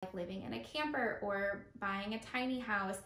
like living in a camper or buying a tiny house.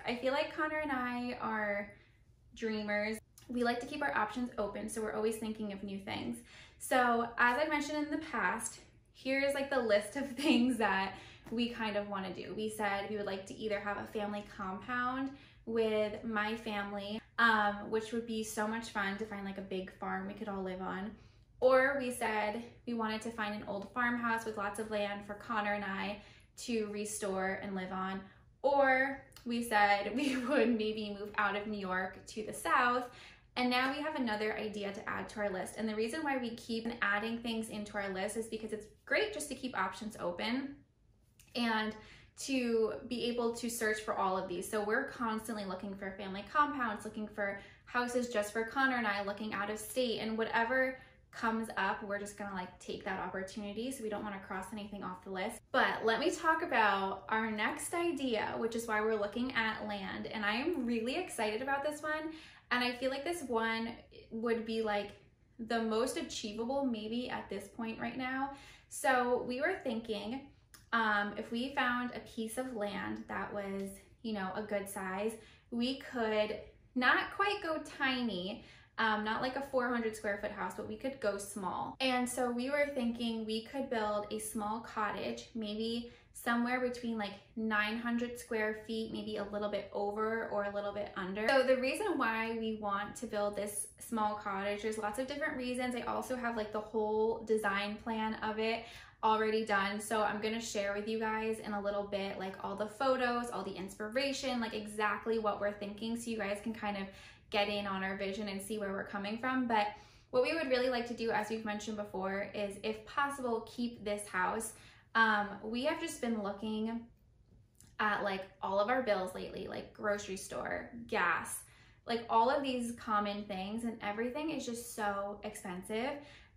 I feel like Connor and I are dreamers. We like to keep our options open, so we're always thinking of new things. So as I mentioned in the past, here's like the list of things that we kind of want to do. We said we would like to either have a family compound with my family, which would be so much fun to find like a big farm we could all live on. Or we said we wanted to find an old farmhouse with lots of land for Connor and I to restore and live on. Or we said we would maybe move out of New York to the South. And now we have another idea to add to our list. And the reason why we keep adding things into our list is because it's great just to keep options open and to be able to search for all of these. So we're constantly looking for family compounds, looking for houses just for Connor and I, looking out of state, and whatever comes up, we're just gonna like take that opportunity, so we don't want to cross anything off the list. But let me talk about our next idea, which is why we're looking at land. And I am really excited about this one, and I feel like this one would be like the most achievable maybe at this point right now. So we were thinking if we found a piece of land that was, you know, a good size, we could not quite go tiny, not like a 400 square foot house, but we could go small. And so we were thinking we could build a small cottage, maybe somewhere between like 900 square feet, maybe a little bit over or a little bit under. So the reason why we want to build this small cottage, there's lots of different reasons. I also have like the whole design plan of it already done. So I'm gonna share with you guys in a little bit, like all the photos, all the inspiration, like exactly what we're thinking, so you guys can kind of get in on our vision and see where we're coming from. But what we would really like to do, as we've mentioned before, is if possible, keep this house. We have just been looking at like all of our bills lately, like grocery store, gas, like all of these common things, and everything is just so expensive.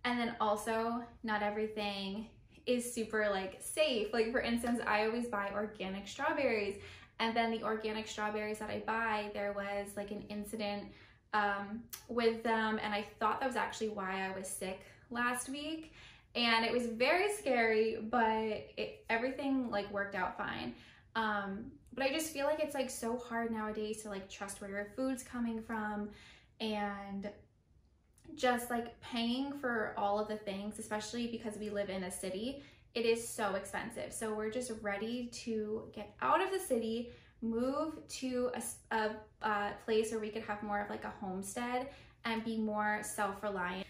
And then also not everything is super like safe. Like for instance, I always buy organic strawberries, and then the organic strawberries that I buy, there was like an incident with them, and I thought that was actually why I was sick last week, and it was very scary, but everything like worked out fine. But I just feel like it's like so hard nowadays to like trust where your food's coming from, and just like paying for all of the things, especially because we live in a city, it is so expensive. So we're just ready to get out of the city, move to a place where we could have more of like a homestead and be more self-reliant.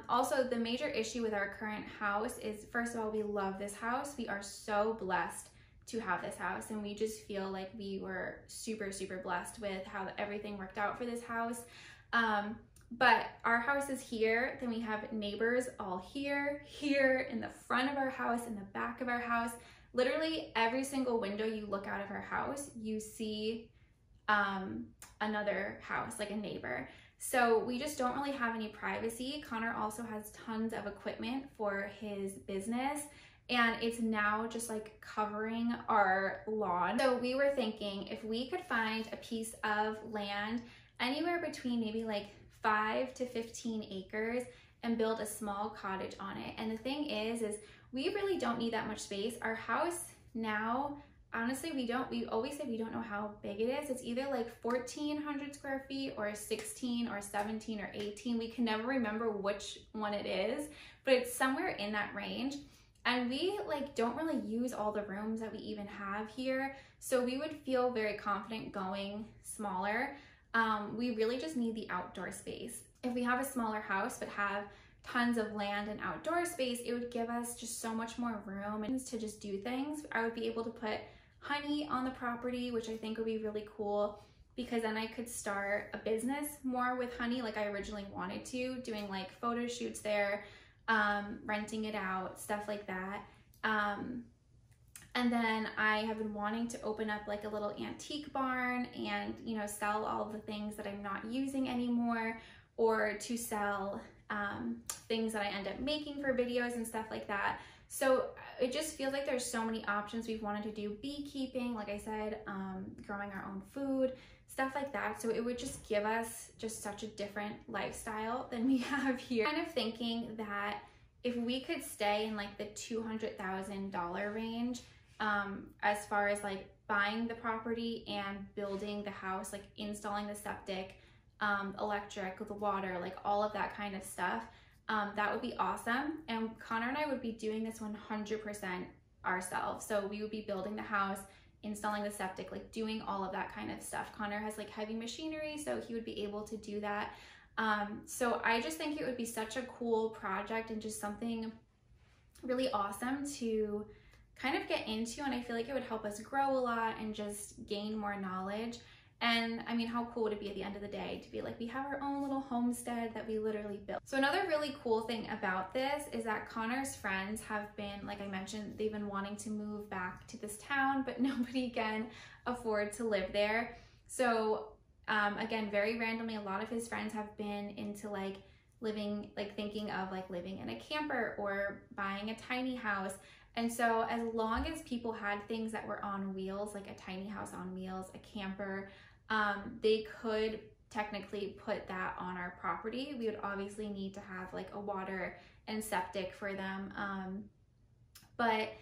Also, the major issue with our current house is, first of all, we love this house. We are so blessed to have this house, and we just feel like we were super, super blessed with how everything worked out for this house. But our house is here, then we have neighbors all here, in the front of our house, in the back of our house. Literally every single window you look out of our house, you see another house, like a neighbor. So we just don't really have any privacy. Connor also has tons of equipment for his business, and it's now just like covering our lawn. So we were thinking if we could find a piece of land anywhere between maybe like 5 to 15 acres and build a small cottage on it. And the thing is we really don't need that much space. Our house now, honestly, we always say we don't know how big it is. It's either like 1,400 square feet or 16 or 17 or 18. We can never remember which one it is, but it's somewhere in that range. And we like don't really use all the rooms that we even have here. So we would feel very confident going smaller. We really just need the outdoor space. If we have a smaller house but have tons of land and outdoor space, it would give us just so much more room and to just do things. I would be able to put honey on the property, which I think would be really cool, because then I could start a business more with honey like I originally wanted to, doing like photo shoots there, renting it out, stuff like that. And then I have been wanting to open up like a little antique barn and, you know, sell all of the things that I'm not using anymore, or to sell things that I end up making for videos and stuff like that. So it just feels like there's so many options. We've wanted to do beekeeping, like I said, growing our own food, stuff like that. So it would just give us just such a different lifestyle than we have here. Kind of thinking that if we could stay in like the $200,000 range, as far as like buying the property and building the house, like installing the septic, electric, the water, like all of that kind of stuff, that would be awesome. And Connor and I would be doing this 100% ourselves. So we would be building the house, installing the septic, like doing all of that kind of stuff. Connor has like heavy machinery, so he would be able to do that. So I just think it would be such a cool project and just something really awesome to kind of get into, and I feel like it would help us grow a lot and just gain more knowledge. And I mean, how cool would it be at the end of the day to be like, we have our own little homestead that we literally built. So another really cool thing about this is that Connor's friends have been, like I mentioned, they've been wanting to move back to this town, but nobody can afford to live there. So again, very randomly, a lot of his friends have been into like living, like thinking of like living in a camper or buying a tiny house. And so as long as people had things that were on wheels, like a tiny house on wheels, a camper, they could technically put that on our property. We would obviously need to have like a water and septic for them. But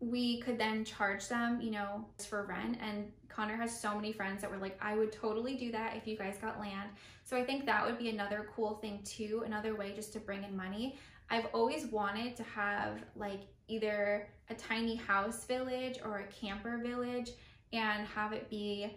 we could then charge them, you know, for rent. And Connor has so many friends that were like, I would totally do that if you guys got land. So I think that would be another cool thing too, another way just to bring in money. I've always wanted to have like either a tiny house village or a camper village and have it be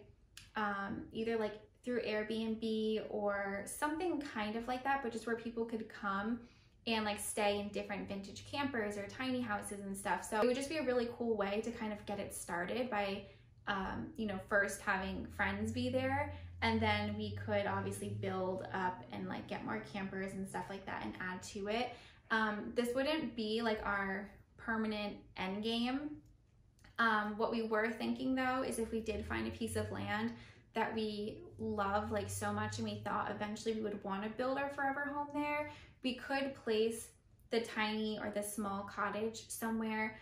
either like through Airbnb or something kind of like that, but just where people could come and like stay in different vintage campers or tiny houses and stuff. So it would just be a really cool way to kind of get it started by, you know, first having friends be there, and then we could obviously build up and like get more campers and stuff like that and add to it. This wouldn't be like our permanent end game. What we were thinking though is if we did find a piece of land that we love like so much and we thought eventually we would want to build our forever home there, we could place the tiny or the small cottage somewhere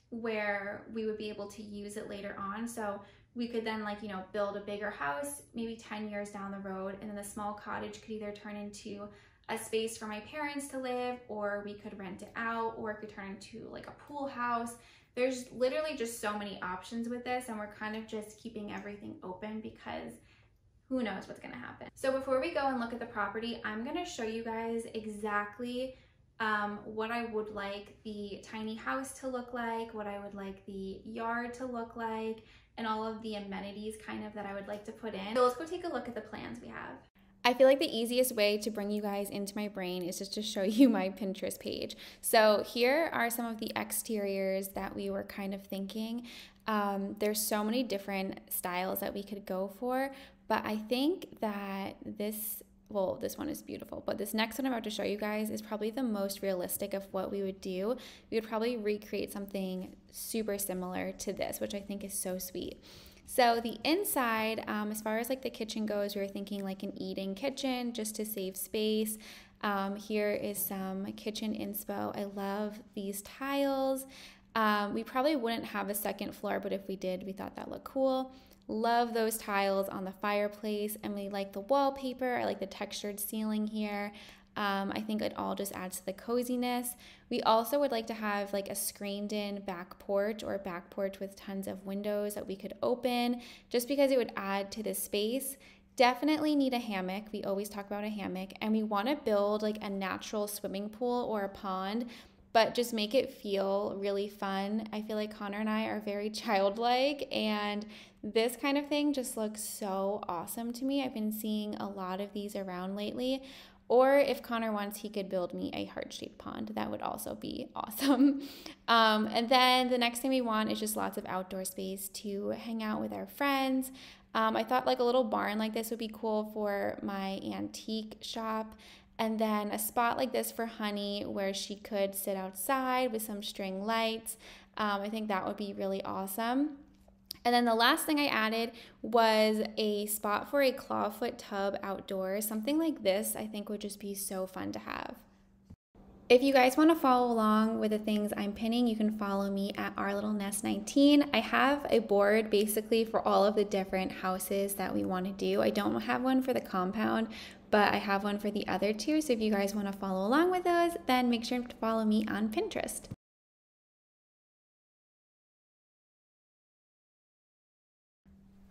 where we would be able to use it later on. So we could then like, you know, build a bigger house maybe 10 years down the road, and then the small cottage could either turn into a space for my parents to live, or we could rent it out, or it could turn into like a pool house. There's literally just so many options with this, and we're kind of just keeping everything open because who knows what's gonna happen. So before we go and look at the property, I'm gonna show you guys exactly what I would like the tiny house to look like, what I would like the yard to look like, and all of the amenities kind of that I would like to put in. So let's go take a look at the plans we have. I feel like the easiest way to bring you guys into my brain is just to show you my Pinterest page. So here are some of the exteriors that we were kind of thinking. There's so many different styles that we could go for, but I think that this one is beautiful, but this next one I'm about to show you guys is probably the most realistic of what we would do. We would probably recreate something super similar to this, which I think is so sweet. So the inside, as far as like the kitchen goes, we were thinking like an eating kitchen just to save space. Here is some kitchen inspo. I love these tiles. We probably wouldn't have a second floor, but if we did, we thought that looked cool. Love those tiles on the fireplace, and we like the wallpaper. I like the textured ceiling here. I think it all just adds to the coziness. We also would like to have like a screened in back porch, or a back porch with tons of windows that we could open, just because it would add to the space. Definitely need a hammock. We always talk about a hammock, and we want to build like a natural swimming pool or a pond, but just make it feel really fun. I feel like Connor and I are very childlike, and this kind of thing just looks so awesome to me. I've been seeing a lot of these around lately. Or if Connor wants, he could build me a heart-shaped pond. That would also be awesome. And then the next thing we want is just lots of outdoor space to hang out with our friends. I thought like a little barn like this would be cool for my antique shop. And then a spot like this for Honey where she could sit outside with some string lights. I think that would be really awesome. And then the last thing I added was a spot for a clawfoot tub outdoors. Something like this I think would just be so fun to have. If you guys want to follow along with the things I'm pinning, you can follow me at Our Little Nest 19. I have a board basically for all of the different houses that we want to do. I don't have one for the compound, but I have one for the other two. So if you guys want to follow along with those, then make sure to follow me on Pinterest.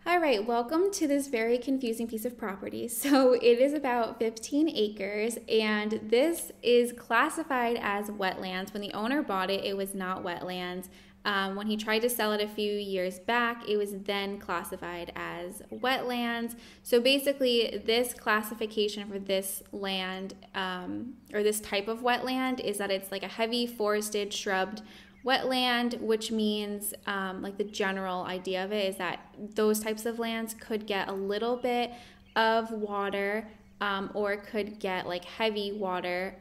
All right, welcome to this very confusing piece of property. So it is about 15 acres, and this is classified as wetlands. When the owner bought it, it was not wetlands. When he tried to sell it a few years back, it was then classified as wetlands. So basically, this classification for this land, or this type of wetland, is that it's like a heavy forested, shrubbed wetland, which means like the general idea of it is that those types of lands could get a little bit of water or could get like heavy water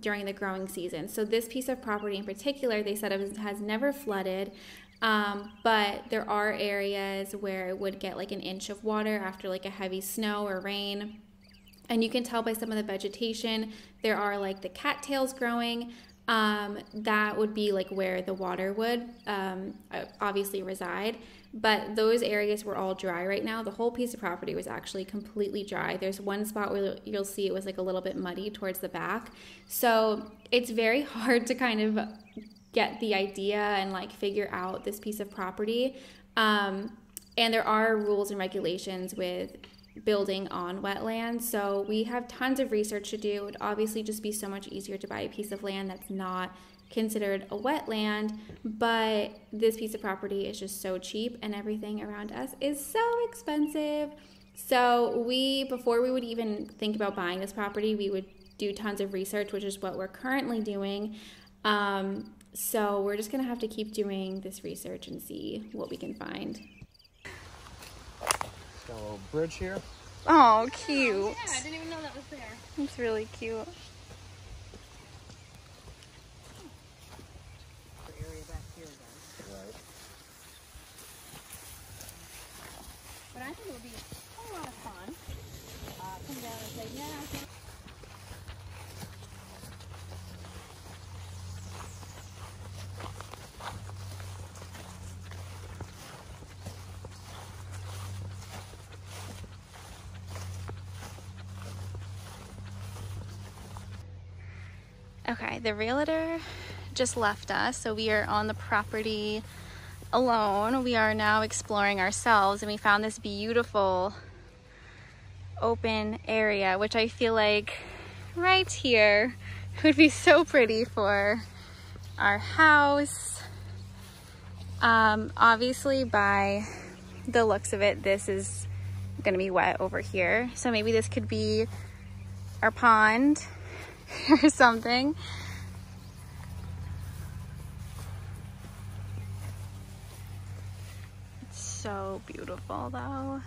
during the growing season. So this piece of property in particular, they said it has never flooded, but there are areas where it would get like an inch of water after like a heavy snow or rain. And you can tell by some of the vegetation, there are like the cattails growing. That would be like where the water would obviously reside, but those areas were all dry right now. The whole piece of property was actually completely dry. There's one spot where you'll see it was like a little bit muddy towards the back. So it's very hard to kind of get the idea and like figure out this piece of property. And there are rules and regulations with building on wetlands, so we have tons of research to do. It would obviously just be so much easier to buy a piece of land that's not considered a wetland, but this piece of property is just so cheap and everything around us is so expensive. So before we would even think about buying this property, we would do tons of research, which is what we're currently doing. So we're just gonna have to keep doing this research and see what we can find. Got a little bridge here. Oh, cute. Oh, yeah, I didn't even know that was there. It's really cute. Area back here, guys. Right. But I think it would be a lot of fun. Come down and say, yeah. Okay, the realtor just left us, so we are on the property alone. We are now exploring ourselves, and we found this beautiful open area, which I feel like right here would be so pretty for our house. Obviously, by the looks of it, this is gonna be wet over here, so maybe this could be our pond or something. It's so beautiful though.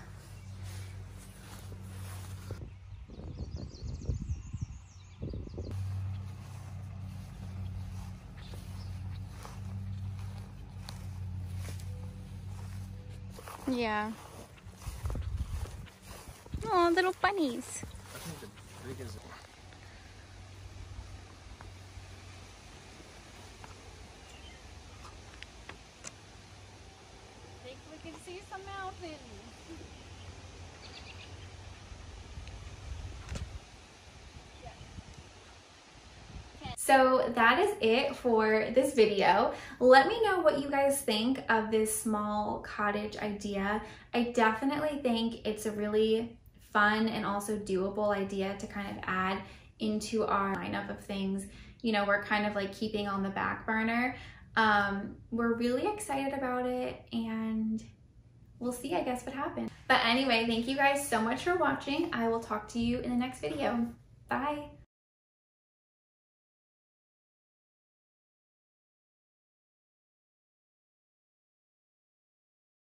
Yeah. Oh, little bunnies. I think the biggest. think we can see some mountains. So that is it for this video. Let me know what you guys think of this small cottage idea. I definitely think it's a really fun and also doable idea to kind of add into our lineup of things, you know, we're kind of like keeping on the back burner. We're really excited about it, and we'll see, I guess, what happens. But anyway, thank you guys so much for watching. I will talk to you in the next video. Bye.